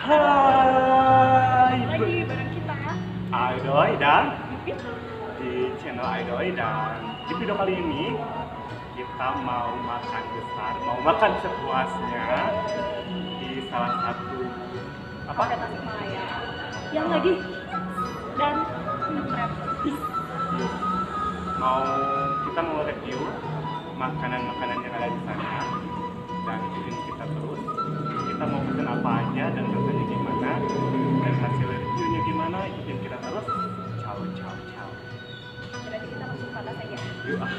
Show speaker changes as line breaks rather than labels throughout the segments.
Hai,
Lagi bareng kita
Aidoi dan
Yupit.
di channel Aidoi, dan di video kali ini kita mau makan besar, mau makan sepuasnya di salah satu apa?
Hotel Tasikmalaya yang lagi dan gratis.
Mau kita mau review makanan-makanan yang ada di sana, dan ikutin kita terus. Kita mau pesen apa aja dan rasanya gimana dan hasil reviewnya gimana, ikutin kita terus. Ciao ciao ciao.
Berarti kita langsung ke atas aja.
Yuk ah.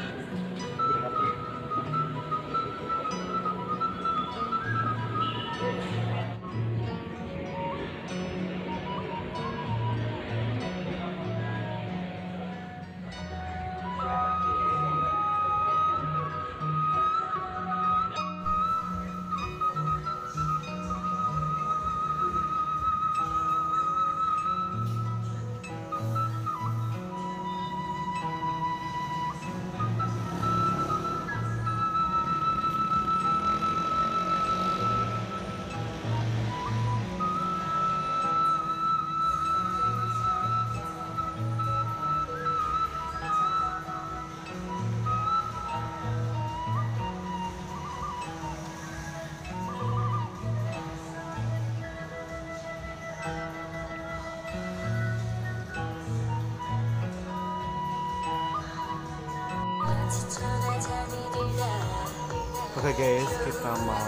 Oke guys, kita mau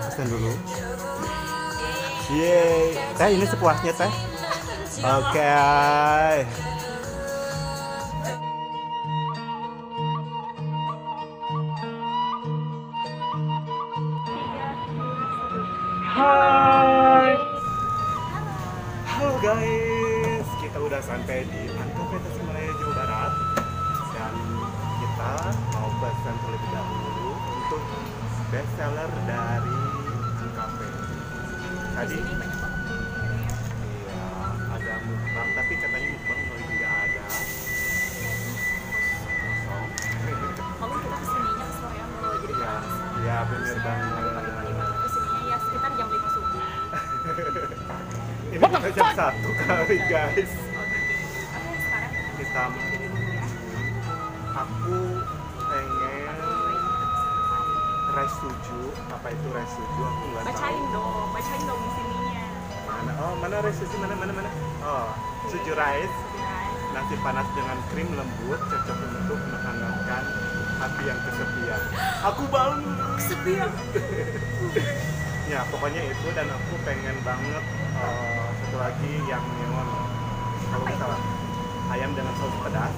pesan dulu. Yeay, teh ini sepuasnya teh. Oke. Hai. Halo guys, kita udah sampai di Angkapet Tasikmalaya, Jawa Barat, dan kita mau pesan terlebih dahulu untuk best seller dari Angkapet. Tadi iya ada mukbang, tapi katanya mukbang lagi nggak ada. Kosong.
Lalu kita kesininya sorean loh, jadi
Ya,
kita
ya bener banget.
pagi-pagi kesininya ya sekitar jam 5 subuh.
Ini kita jam 1 kali guys.
Oke, sekarang
Kita aku pengen rice suju. Apa itu rice suju? Aku nggak tahu.
bacain dong di sininya.
Mana? Oh, mana rice suju? Mana? Oh, suju rice. Nasi panas dengan krim lembut, cocok untuk menghangatkan hati yang kesepian. Aku bangun.
Kesepian.
Ya, pokoknya itu, dan aku pengen banget satu lagi yang neon. Kalau nggak salah, ayam dengan saus pedas.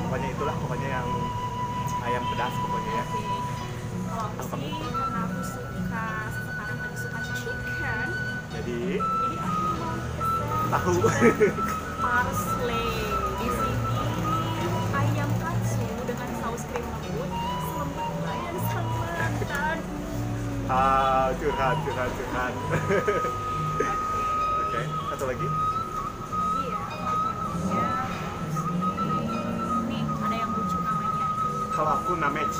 Pokoknya yang ayam pedas pokoknya ya.
Kalau aku sih karena aku suka sekarang lagi suka chicken,
Jadi
jadi aku mau pesen
tahu.
parsley. Di sini ayam katsu dengan saus krim lembut, selembut layan sang mantan.
Curhat. Oke, satu lagi.
Iya, ya. Nih ada yang lucu namanya.
Kalau aku Namech.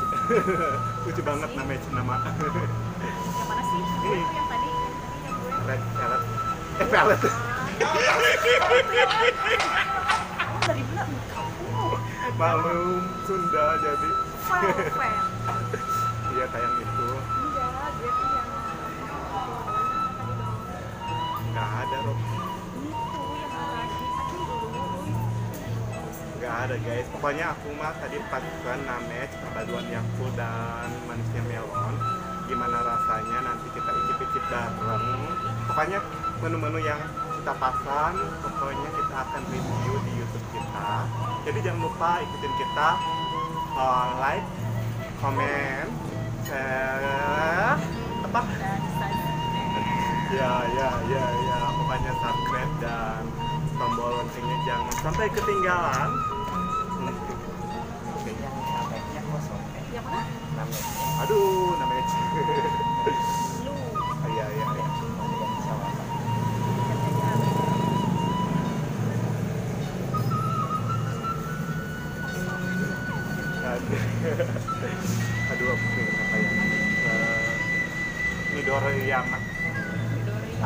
Lucu banget Namech nama.
Yang mana sih?
Ini.
Yang tadi yang gue.
Red pellet. Pellet.
Kamu dari mana? Kamu
Malum Sunda jadi.
velvet.
Iya, tayang itu.
Enggak, gue tuh yang tadi dong.
Nggak ada Rob.
Itu yang tadi. Aduh dulu.
Nggak ada guys. Pokoknya aku mah tadi pasukan Namech, perpaduan Yakult dan manisnya melon. Gimana rasanya nanti kita icip-icip bareng. Pokoknya menu-menu yang kita pasang, pokoknya kita akan review di YouTube kita. Jadi jangan lupa ikutin kita, like, komen, share, apa?
Dan subscribe.
Ya. Pokoknya subscribe dan tombol loncengnya jangan sampai ketinggalan. Oke.
Yang namanya kosong
Yang mana?
namanya
Aduh, namanya
Lu.
Iya.
ada yang sawah
Aduh, aku pengen apa ya? Midoriyama.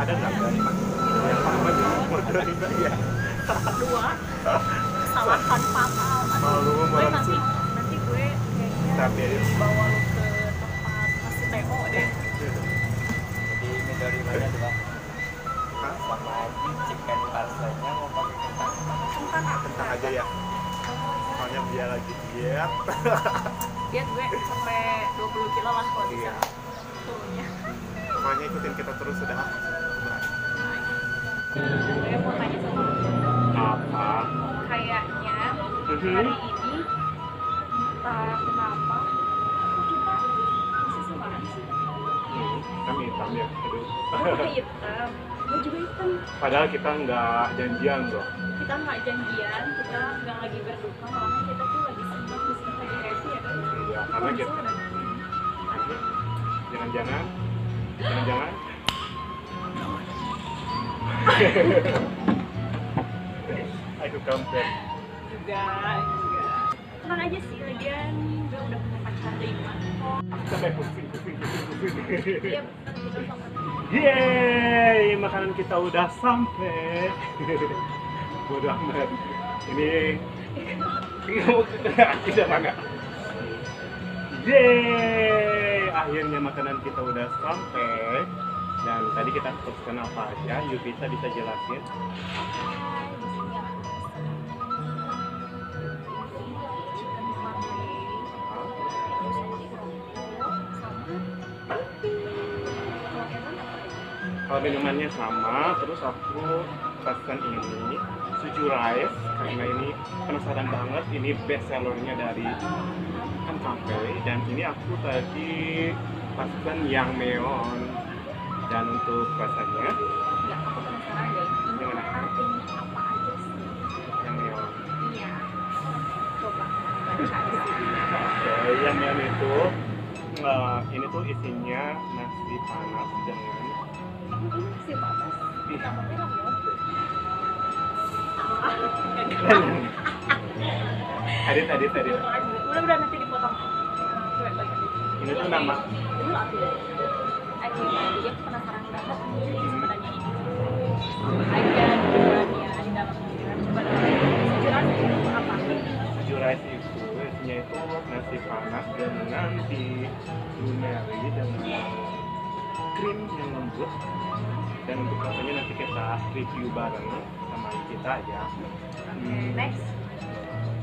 Ada nggak guys? Yang mama di mode ini ya.
Dua kesalahan fatal.
Malu
Gue
banget
nanti
sih.
nanti gue kayaknya
Tapi
bawa lu ke tempat nasi teo deh.
Jadi Midori mana dua
Hah?
sama chicken parsanya mau pakai kentang.
Kentang aja ya. Soalnya dia lagi diet.
Diet gue sampai 20 kilo lah kalau bisa
Iya.
turunnya.
Pokoknya ikutin kita terus sudah. Bye.
Gue mau tanya sama lu.
Apa?
Kayaknya hari ini entah kenapa kok kita masih semangat sih.
Kami hitam ya. Aduh.
Oh, hitam. Gue juga hitam.
Padahal kita nggak janjian loh.
Kita nggak janjian, kita nggak lagi berduka, malah kita tuh lagi senang, lagi happy ya kan?
Iya, karena kita jangan-jangan aku kampret.
Enggak. Tenang aja sih, lagian gue udah punya pacar 5.
Sampai pusing.
Iya, bener, kita sama.
Yeay, makanan kita udah sampai. Bodoh amat. Ini tidak mana. Yeay, akhirnya makanan kita udah sampai. Dan tadi kita pesan apa aja? Yubita bisa jelasin.
Hai, di sini aku chicken parley, terus sama kerupuk, sama roti. Kalau Evan apa ya?
Kalau minumannya sama, terus aku pesan ini suju rice karena ini penasaran banget. Ini best sellernya dari Cafe. Dan ini aku tadi pesan yang neon. Dan untuk rasanya
Enggak, aku penasaran deh. Ini
Gimana?
artinya apa aja sih?
yang neon.
Iya. Coba baca di sini.
Oke, yang neon itu ini tuh isinya nasi panas dengan
Ini sih panas. Tambah merah ya.
Adit.
Udah nanti dipotong. Coba baca dulu.
Ini tuh nama
Dulu aku ya. Aja tadi aku penasaran banget nih sebenarnya ini. Ada duriannya di dalamnya. Coba sejelas itu apa?
suju rice itu isinya itu nasi panas dengan di blueberry dengan krim yang lembut. Dan untuk rasanya nanti kita review bareng sama kita aja.
Next.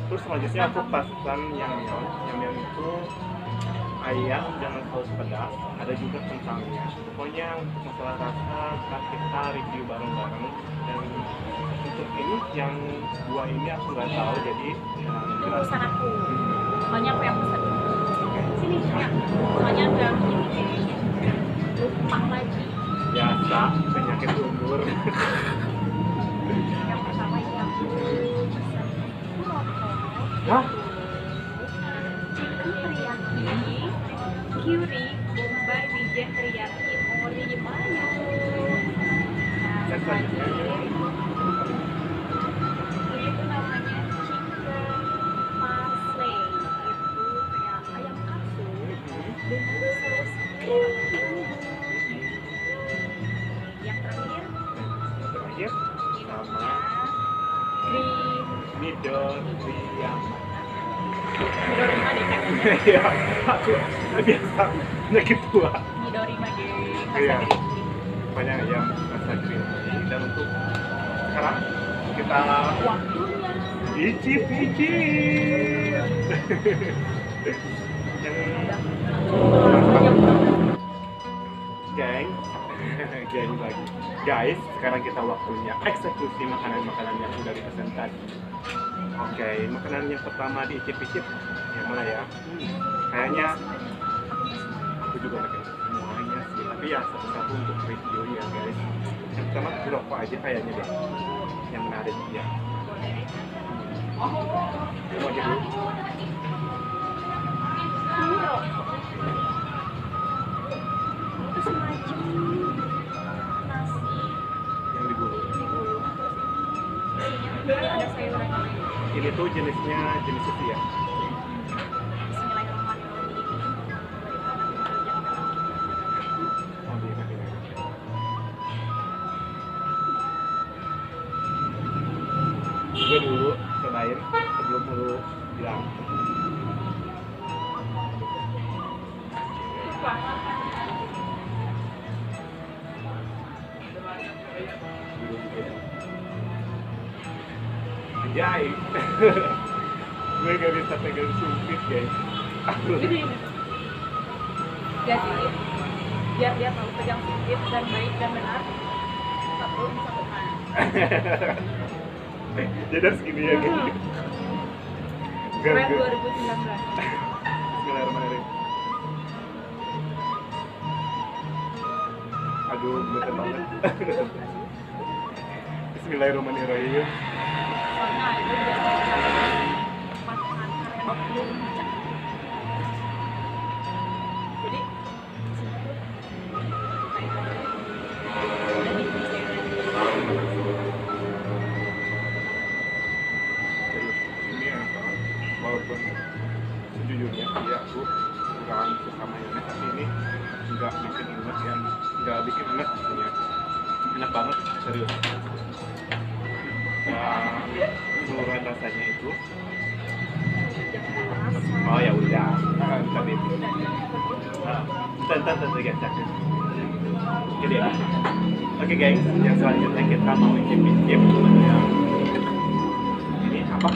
Terus selanjutnya aku pesan yang neon itu ayam dengan saus pedas, ada juga kentangnya. Pokoknya untuk masalah rasa kita review bareng-bareng. Dan untuk ini yang dua ini aku nggak tahu, jadi
Itu urusan aku. Soalnya aku yang pesan. Sini ya. Soalnya udah ini lupa lagi.
biasa penyakit umur.
Yang pertama ini aku pesan rokok.
Hah?
Chicken teriyaki, curry, bombay, wijen teriyaki, ori mayo. Nah,
Selanjutnya.
ini tuh namanya chicken parsley. Itu kayak ayam katsu dengan saus bumbu. Yang terakhir
Terakhir
ini
sama
green
Midoriya.
Midorima deh kayaknya.
Iya, aku biasa penyakit tua.
Midorima deh
Iya.
rasa green tea.
Pokoknya yang rasa green tea. Dan untuk sekarang kita
Waktunya
icip. Yang geng lagi. Guys, sekarang kita waktunya eksekusi makanan-makanan yang udah dipesan tadi. Oke, makanan yang pertama diicip-icip yang mana ya? Kayaknya aku juga pakai semuanya sih, tapi ya satu-satu untuk review ya guys. Yang pertama rokok aja kayaknya deh, yang menarik ya. Mau aja dulu.
ini rokok. Itu semacam nasi
Yang digulung.
digulung terus ini isinya ada sayuran lain.
Ini tuh jenisnya jenis sushi ya.
Bismillahirrahmanirrahim.
Oh, iya, iya. gue dulu cobain sebelum lu bilang. Anjay. Gue gak bisa pegang sumpit guys.
Gini. Jadi biar dia tahu pegang sedikit dan baik dan benar. Satu nah.
Jadi harus gini ya guys.
Keren
Gak.
2019.
Bismillahirrahmanirrahim. Aduh, bener banget. Bismillahirrahmanirrahim.
Soalnya itu biasanya makanan karena belum baca. Jadi
Serius, ini ya, walaupun sejujurnya ya aku kurang suka mayones, tapi ini nggak bikin enak ya, nggak bikin enak ya. Enak banget, serius. Dan keseluruhan rasanya itu, oh ya udah, kita bikin. Tentu guys, oke deh. Oke guys, yang selanjutnya kita mau icip-icip yang ini apa?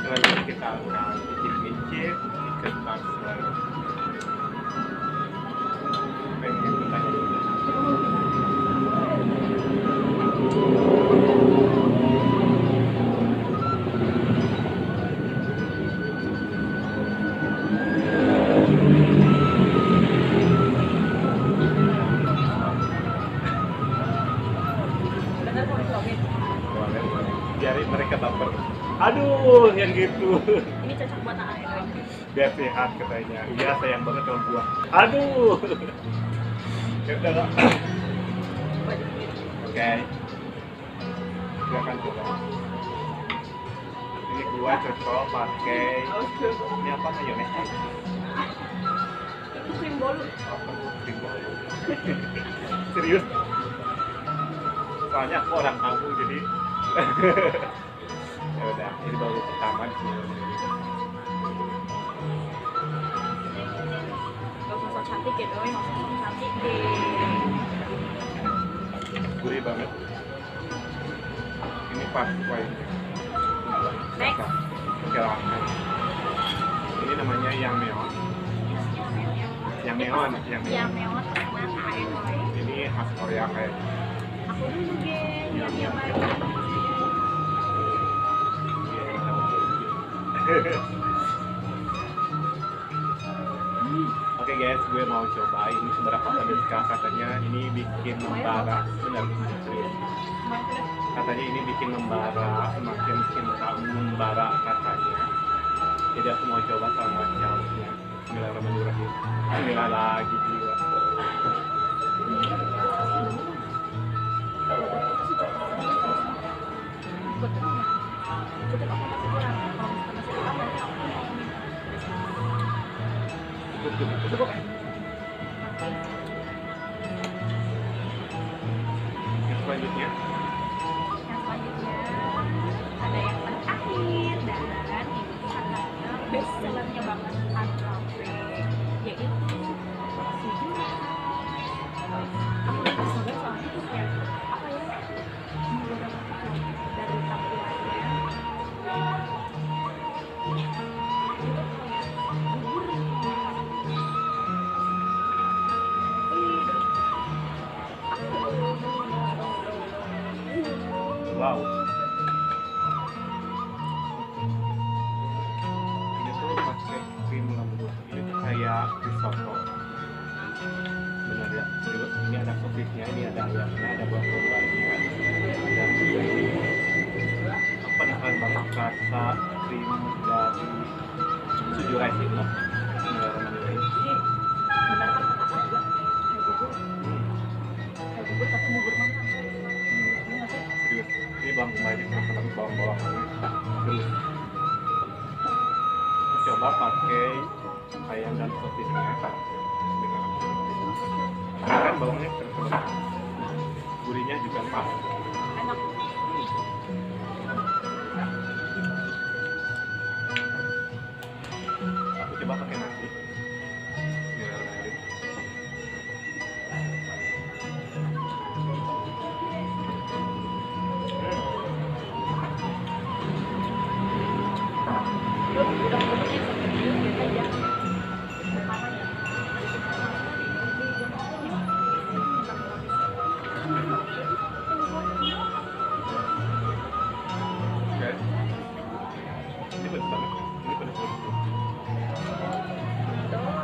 Selanjutnya kita akan icip-icip ikan pasar. Pengen bertanya dulu.
benar mau disuapin.
Biar mereka baper. Aduh, yang gitu.
Ini cocok buat anak.
Biar sehat katanya. Iya, sayang banget sama buah. Aduh. Ya udah lah. Oke. Silakan coba. Ini gua cocok pakai ini apa mayones?
Itu krim bolu.
Apa krim bolu? Serius? Soalnya aku orang kampung jadi ya udah, ini baru pertama di sini.
Gak usah cantik ya doi, gak usah cantik deh.
Gurih banget. Ini pas kuahnya.
Next.
Oke lah. Ini namanya yangmeon. Yangmeon,
Yang
yangmeon.
mewah terkenal air doi.
Ini khas Korea kayaknya.
Aku dulu geng, yang baik.
Oke guys, gue mau coba ini seberapa pedeskah. Katanya ini bikin membara. Benar, serius. Katanya ini bikin membara, semakin cinta membara katanya. Jadi aku mau coba sama campurnya. Bismillahirrahmanirrahim. Bismillah lagi gila.
Cukup aku masih kurang. Kalau misalkan masih kurang, berarti aku mau minta.
Cukup. Yang selanjutnya,
Yang selanjutnya ada yang terakhir dan ini katanya best sellernya banget Antrafe, yaitu Sujura. Aku udah coba soalnya itu kayak apa ya, beberapa dari tampilannya itu kayak bubur.
wow. Ini tuh pakai krim lembut. Ini tuh kayak risotto. Benar ya. Serius. Ini ada sosisnya, ini ada ayamnya, ada bawang bombaynya, ada ini. Aku penasaran banget rasa krim dari Sujura ini. Bismillahirrahmanirrahim.
Ini benar kan kata aku juga kayak bubur tapi bubur mana? Ini nggak sih?
Serius. Ini bawang bombaynya terkenal bawang-bawang. Serius. Aku coba pakai ayam dan sosisnya. Kan bawangnya terkenal gurih bumbunya juga pas.
Enak.
Aku coba pakai nasi. Biar enak.
Udah bentuknya seperti biasa aja. Apa ya?
Oke. Ini pedas banget. Ini pedas banget. Kamu?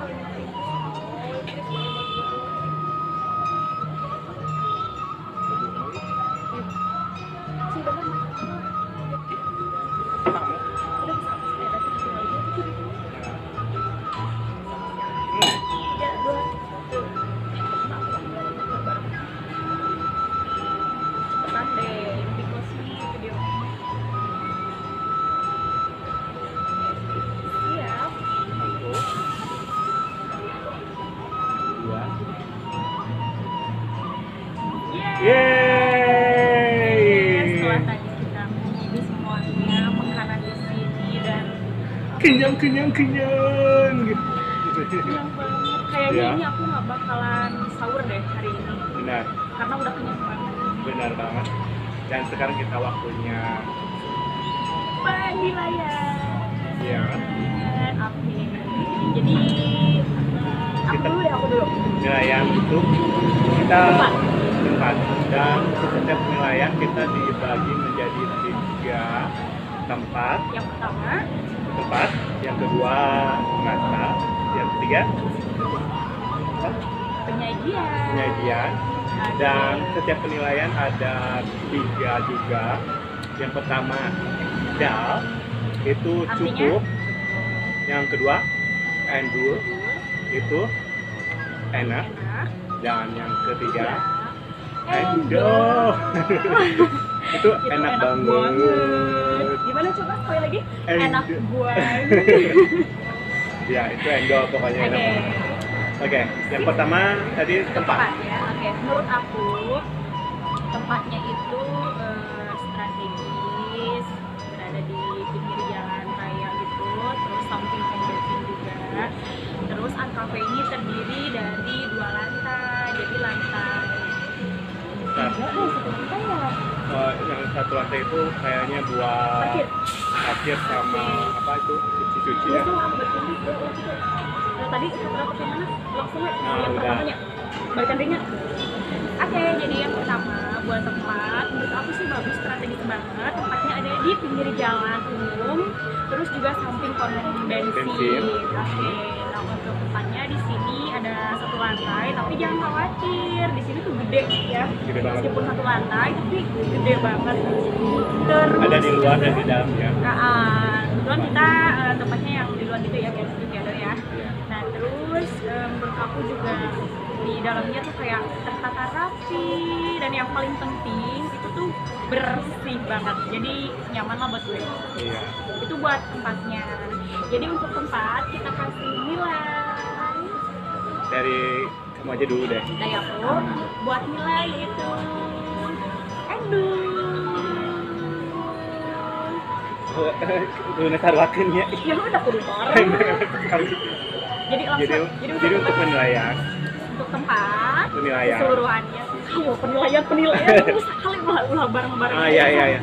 Satu, dua. Yeay!
Setelah tadi kita mencoba semuanya makanan di sini dan
Kenyang gitu.
kenyang banget. Kayaknya
Ya.
ini aku nggak bakalan sahur deh hari ini
Benar,
karena udah kenyang banget.
benar banget. Dan sekarang kita waktunya
Penilaian.
ya
Oke. Jadi aku dulu.
penilaian untuk kita
Tempat.
tempat, dan untuk setiap penilaian kita dibagi menjadi 3 tempat.
Yang pertama,
Tempat, yang kedua rasa, yang ketiga
penyajian.
penyajian, dan setiap penilaian ada 3 juga. Yang pertama dal itu
Artinya?
cukup, yang kedua endul itu enak,
Enak.
dan yang ketiga
Endol.
endol itu
Itu
enak banget.
Gimana coba sekali lagi?
Endol.
Enak banget.
Ya itu endol pokoknya enak
Oke.
banget. Oke, yang pertama tadi tempat.
Ya. Oke, menurut aku tempatnya itu strategis, berada di pinggir jalan raya gitu, terus samping pom bensin juga. Terus Art Cafe ini terdiri dari 2 lantai, jadi lantai
Nah,
satu lantai ya.
yang satu lantai itu kayaknya buat
Parkir.
parkir sama apa itu cuci-cuci ya.
Itu aku berkumpul ke waktu itu. Tadi berapa ke mana? Langsung ya.
Nah,
Yang
udah.
pertamanya. Balikan ringnya. Oke, jadi yang pertama buat tempat, menurut aku sih bagus, strategis banget. Tempatnya ada di pinggir jalan umum, terus juga samping pom bensin.
Bensin.
Oke, nah untuk tempatnya di sini ada 1 lantai, tapi jangan khawatir, di sini tuh gede ya.
Gede banget.
Meskipun 1 lantai, tapi gede banget. Terus
Ada di luar dan di dalam ya.
kebetulan kita tempatnya yang di luar gitu ya, kayak together ya.
Iya.
Nah terus menurut aku juga di dalamnya tuh kayak tertata rapi, dan yang paling penting itu tuh bersih banget, jadi nyaman lah buat gue.
Iya.
Itu buat tempatnya. Jadi untuk tempat kita kasih nilai
Dari kamu aja dulu deh.
dari aku, buat nilai itu
Lu sarwakeun ya.
ya udah kudu jadi langsung
Jadi untuk penilaian,
untuk tempat
penilaian.
keseluruhannya. Ayo penilaian terus sekali ulah bareng-bareng.
Iya.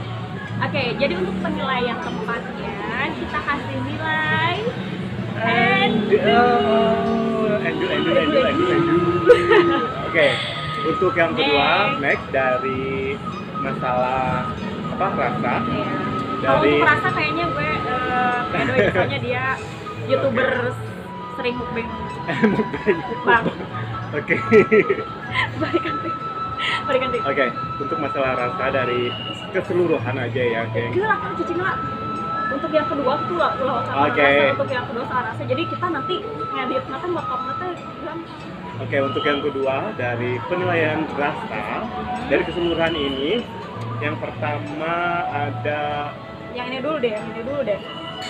Oke, jadi untuk penilaian tempatnya kita kasih nilai endul.
Endul. Oke, untuk yang kedua, next dari masalah apa rasa.
Iya. Kalau
Dari
untuk rasa kayaknya gue pedo ya, soalnya dia youtuber sering mukbang. Mukbang.
Oke.
Balikan deh.
Oke, untuk masalah rasa dari keseluruhan aja ya, geng.
Gila kan cicing lah. Untuk yang kedua tuh lah
Oke.
rasa. Untuk yang kedua soal rasa. Jadi kita nanti ngedit makan bakal nanti gampang.
Oke, untuk yang kedua dari penilaian rasa dari keseluruhan ini, yang pertama ada
Yang ini dulu deh.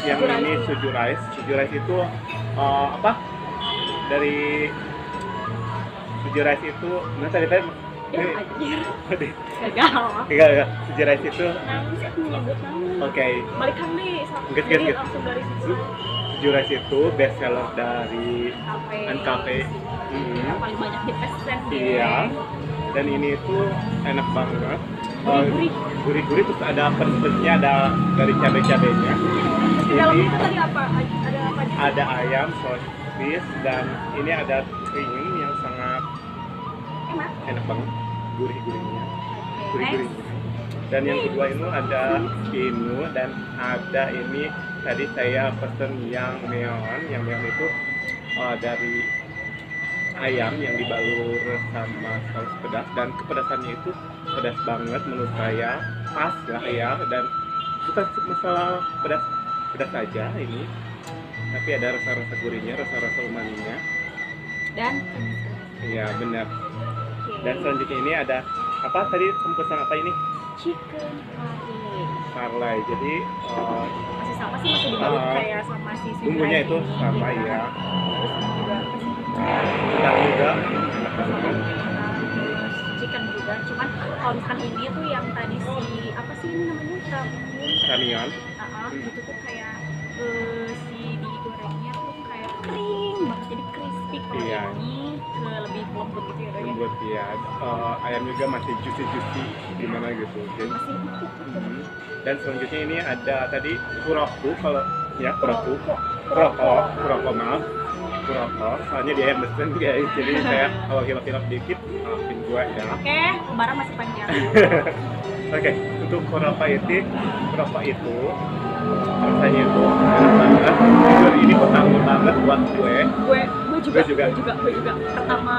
yang
Suju
ini
rice.
suju rice. Suju rice itu apa? Dari suju rice itu, nah tadi
Ya anjir.
Waduh.
Gagal.
Enggak. Suji Rice itu
Nangis aku menyebut nama.
oke.
Balikan deh sama.
Enggak,
Jadi
enggak.
langsung dari situ.
Suji Rice itu best seller dari Cafe.
Yang paling banyak dipesan.
Iya. Dan ini itu enak banget.
Gurih-gurih.
Gurih-gurih terus ada pedesnya, ada dari cabai-cabainya.
Di dalam itu tadi apa? Ada apa aja?
Ada ayam, sosis, dan ini ada krim yang sangat
Enak.
enak banget. Gurih-gurihnya.
Next.
Gurih-gurihnya. Dan yang kedua ini ada inu dan ada ini tadi saya pesen yang melon. Yang melon itu dari ayam yang dibalur sama saus pedas, dan kepedasannya itu pedas banget menurut saya, pas lah ya, dan bukan masalah pedas saja ini, tapi ada rasa-rasa gurihnya, rasa-rasa umaminya.
Dan
Iya benar.
oke.
Dan selanjutnya ini ada apa tadi, kamu pesan apa ini?
Chicken curry.
Parlay. Jadi
Masih sama sih, masih dibalut kayak sama si Suji
bumbunya
Rice
itu
ini,
sama
gitu
ya.
kan. Terus juga
Sedang juga enak banget.
terus chicken juga. Cuman kalau misalkan ini tuh yang tadi si apa sih ini namanya,
Ramyeon.
gitu tuh kayak si digorengnya tuh kayak kering banget, jadi crispy. Kalau
Iya.
ini lebih lembut gitu ya, Doy.
Lembut ya. Ayam juga masih juicy gimana gitu. Jadi,
Masih empuk gitu.
dan selanjutnya ini ada tadi kuroku, kalau ya kuroku,
Kuroko.
maaf, kuroko. Soalnya dia yang mesen guys, jadi saya kalau hilap-hilap dikit maafin gua ya.
Oke, lebaran masih panjang.
Oke, untuk kuroko itu rasanya itu enak banget. Jujur ini pertama banget buat gue.
Gue juga. Pertama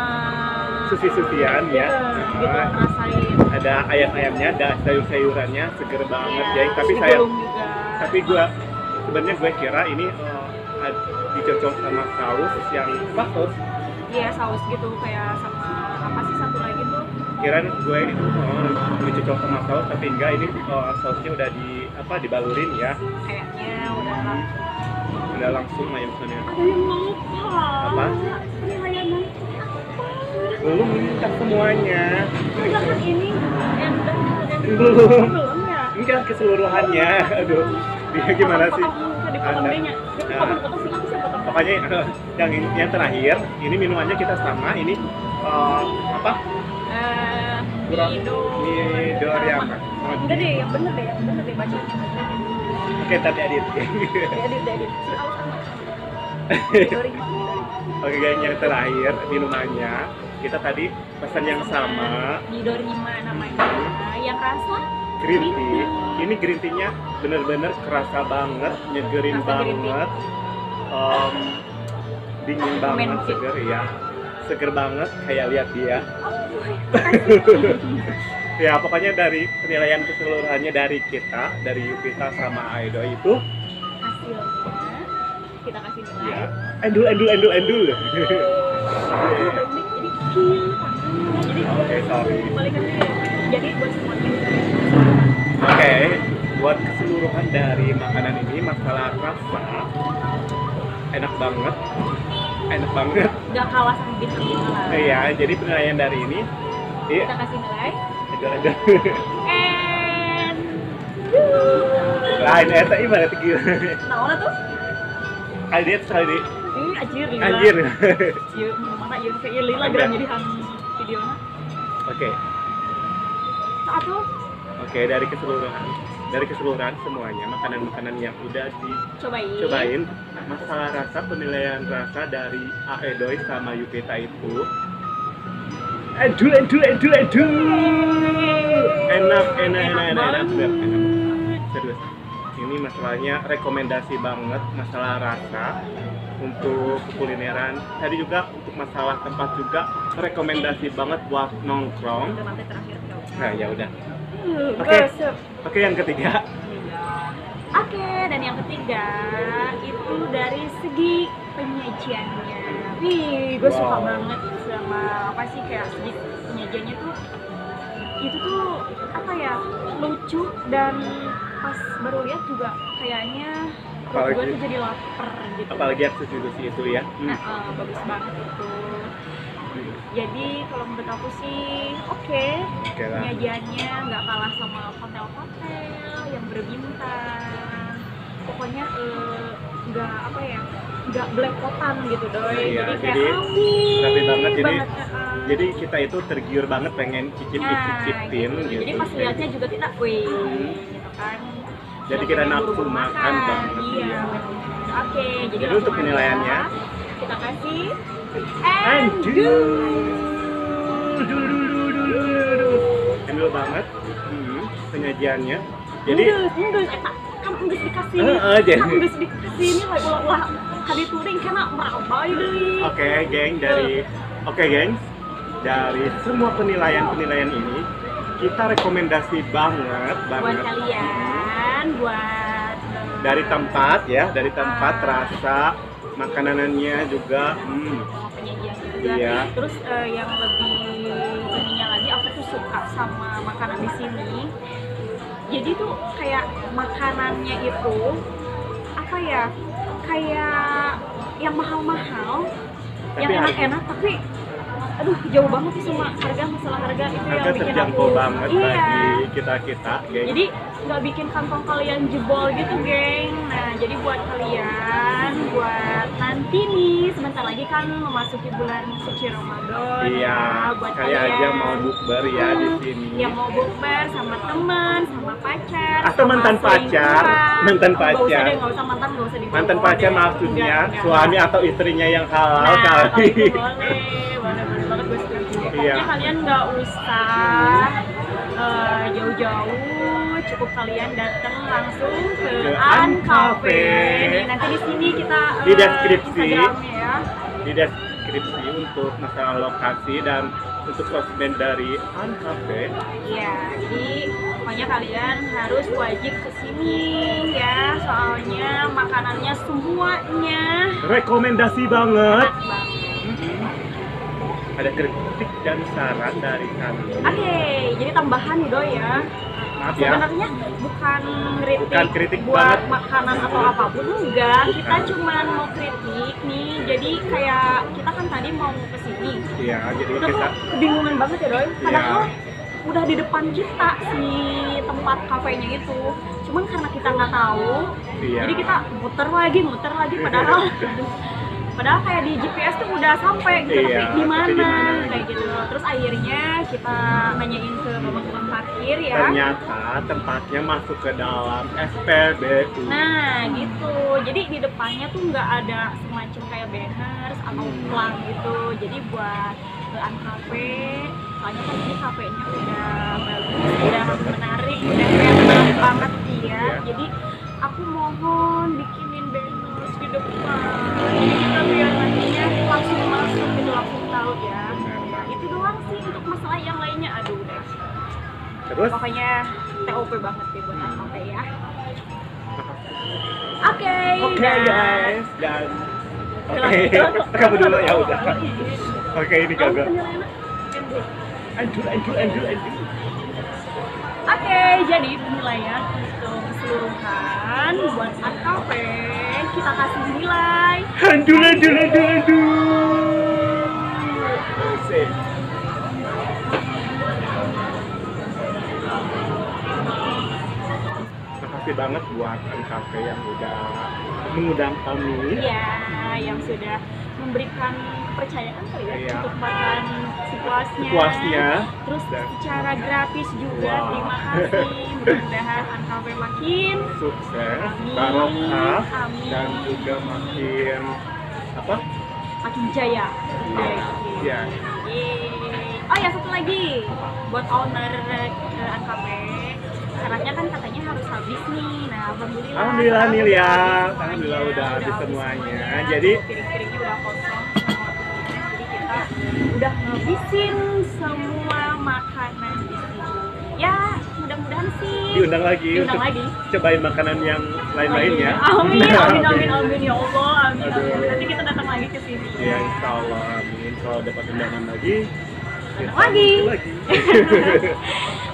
Susi-susian ya.
gitu ngerasain.
Ada ayam-ayamnya, ada sayur-sayurannya, seger banget
Iya,
ya. Tapi
si
saya,
belum juga.
tapi gue sebenarnya gue kira ini dicocok sama saus yang apa, saus?
Iya, saus gitu kayak sama apa sih satu lagi tuh?
Kirain gue itu dicocok sama saus, tapi enggak, ini sausnya udah dibalurin ya.
Kayaknya
Udah langsung ayam sebenarnya.
aku yang lupa.
Apa?
Penilaian
Belum minta semuanya.
enggak kan ini yang
Belum.
belum ya?
Enggak keseluruhannya. Aduh, dia gimana sih?
Dipotong
Anda.
dehnya.
Nah.
Potong sih, aku sih potong.
Pokoknya yang terakhir, ini minumannya kita sama, ini apa? Midoriyama.
Udah deh, yang bener deh baca.
Oke, tadi edit.
Edit. Si Aus sama. Midori.
Oke guys, yang terakhir minumannya kita tadi pesan yang sama,
Midorima namanya. Yang rasa
green tea. Ini green tea-nya bener-bener kerasa banget, nyegerin
Rasa green tea.
banget, dingin banget,
Romantic.
seger ya, seger banget kayak lihat dia. Ya pokoknya dari penilaian keseluruhannya dari kita, dari Yupita sama Aido itu,
Hasilnya kita kasih nilai.
ya endul.
Jadi kill. Jadi
Oke, sorry.
balikan deh. Jadi buat semuanya.
Oke, buat keseluruhan dari makanan ini, masalah rasa enak banget.
Gak kalah sama bintang 5 lah.
Iya, jadi penilaian dari ini, iya,
Kita kasih nilai.
endul.
And
Lain eta ieu berarti gitu.
nah tuh?
Aliat sekali.
Ini anjir lila.
Anjir.
Ieu mana ieu kayak lila geran jadi han videona.
Oke.
Saat tuh
Oke, dari keseluruhan semuanya makanan-makanan yang udah
cobain.
dicobain, masalah rasa, penilaian rasa dari Aedoy sama Yupita itu endul. Enak.
banget.
Serius. Ini masalahnya rekomendasi banget masalah rasa untuk kulineran. Tadi juga untuk masalah tempat juga rekomendasi banget buat nongkrong.
Udah nanti terakhir dong.
Nah, ya udah. Oke.
Gosip.
Oke, yang ketiga.
Oke, dan yang ketiga itu dari segi penyajiannya. Wih, gue suka
Wow.
banget sama apa sih kayak segi penyajiannya tuh. Itu tuh apa ya, lucu dan pas baru lihat juga kayaknya perut gue
Apalagi-
tuh jadi lapar gitu.
Apalagi aksesoris itu ya.
Nah, bagus banget itu. Jadi kalau menurut aku sih oke.
Oke lah.
Penyajiannya nggak kalah sama hotel-hotel yang berbintang. Pokoknya nggak apa ya, nggak belepotan gitu doi.
Iya,
Jadi kayak
jadi rapi banget, jadi
heeh.
jadi kita itu tergiur banget pengen cicipin
gitu.
gitu.
Jadi pas lihatnya juga kita, wih, gitu kan.
Jadi
Udah
kita
pengen
nafsu
buru-buru
makan banget,
Iya.
iya.
Oke, jadi
Jadi untuk
langsung
penilaiannya,
aja kita kasih
Endul banget. Penyajiannya. Jadi
Enggeus, eta kan enggeus dikasih.
jadi.
Kan enggeus dikasih ini ulah kadi turing kena merabai deui.
Oke, geng, dari semua penilaian ini kita rekomendasi banget
Buat kalian, buat
dari tempat rasa makanannya juga
penyajian juga.
Iya.
Terus yang lebih ininya lagi, aku tuh suka sama makanan di sini. Jadi tuh kayak makanannya itu apa ya? Kayak yang mahal-mahal, yang enak-enak, tapi aduh jauh banget sih sama masalah harga itu yang
harga
bikin
terjangkau
aku
banget
iya.
bagi kita, geng.
Jadi nggak bikin kantong kalian jebol gitu, geng. Nah, jadi buat kalian, buat nanti nih sebentar lagi kan memasuki bulan suci Ramadan.
Iya,
ya, buat
kayak
kalian
aja mau bukber ya di sini.
yang mau bukber sama teman, sama pacar,
Atau
sama
mantan pacar,
selingkuhan.
mantan
Nggak usah
pacar.
deh, nggak usah mantan, nggak usah dibawa.
Mantan pacar
deh.
maksudnya
Enggak.
suami atau istrinya yang halal
Nah, kalau
kali.
itu boleh banget gue setuju. Pokoknya
Iya.
kalian nggak usah jauh-jauh, cukup kalian datang langsung ke
Ke
An
An Cafe.
Cafe. Nih, nanti di sini kita
Di deskripsi.
Instagramnya ya.
Di deskripsi untuk masalah lokasi dan untuk sosmed dari An Cafe.
Iya, jadi pokoknya kalian harus wajib kesini ya, soalnya makanannya semuanya
Rekomendasi banget.
enak banget.
Ada kritik dan saran dari kami.
Oke, jadi tambahan nih Doi ya.
Maaf ya.
Sebenarnya bukan
Bukan kritik
buat
banget.
makanan atau apapun, enggak. Kita cuma mau kritik nih. Jadi kayak kita kan tadi mau kesini.
Iya, jadi
Kita
kita
tuh kebingungan banget ya Doi. Padahal udah di depan kita si tempat kafenya itu. Cuman karena kita nggak tahu,
Iya.
jadi kita muter lagi padahal kayak di GPS tuh udah sampai gitu,
Iya,
tapi di
tapi di
mana
mana
kayak gitu. Terus akhirnya kita nanyain ke bapak tukang parkir ya.
ternyata tempatnya masuk ke dalam SPBU.
Nah gitu, jadi di depannya tuh nggak ada semacam kayak banners atau plang gitu. Jadi buat ke An Cafe, soalnya kan ini kafenya udah bagus, udah menarik, udah enak banget ya. Jadi aku mohon bikinin banners di depan, jadi kita biar nantinya langsung masuk gitu, langsung tahu ya.
Benar.
Itu doang sih untuk masalah yang lainnya, aduh deh.
Terus
Pokoknya TOP banget deh buat An Cafe ya. Oke,
Oke
dan-
guys, dan
Silakan.
kamu dulu ya udah. Oke, ini
Kamu
gagal.
penilaiannya?
Anjur.
Oke, jadi penilaian untuk keseluruhan buat An Cafe kita kasih nilai
Anjur. Asik. Makasih banget buat An Cafe yang udah mengundang kami.
ya yang sudah memberikan kepercayaan kali ya
Iya.
untuk makan sepuasnya.
Sepuasnya.
Terus
Dan-
secara gratis juga.
Wow.
Terima kasih. Mudah-mudahan An Cafe makin
Sukses,
Amin.
barokah,
Amin.
dan juga makin apa?
makin jaya.
Ya.
Yeay. Oh ya, satu lagi buat owner An Cafe, syaratnya kan katanya harus habis nih. Nah,
Alhamdulillah nih
udah
ya,
habis
alhamdulillah
semuanya,
udah habis semuanya. Jadi
Jadi piring-piringnya udah kosong, jadi kita udah ngabisin semua makanan di sini. Ya, mudah-mudahan sih
diundang lagi
diundang
untuk
lagi.
cobain makanan yang lain-lainnya.
Amin ya Allah, amin.
Aduh.
Nanti kita datang lagi ke sini.
Ya, insya Allah, amin. Kalau dapat undangan lagi, kita
Lagi.
mungkin lagi.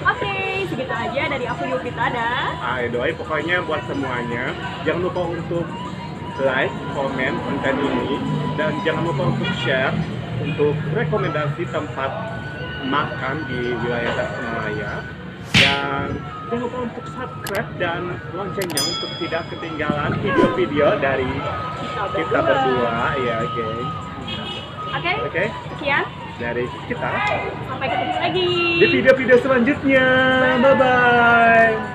Oke, segitu aja dari aku Yupita dan
Doi, pokoknya buat semuanya, jangan lupa untuk like, komen konten ini, dan jangan lupa untuk share untuk rekomendasi tempat makan di wilayah Tasikmalaya. Dan jangan lupa untuk subscribe dan loncengnya untuk tidak ketinggalan video-video dari kita berdua, ya geng.
Oke, sekian
Dari kita.
sampai ketemu lagi
Di video-video selanjutnya. Bye-bye.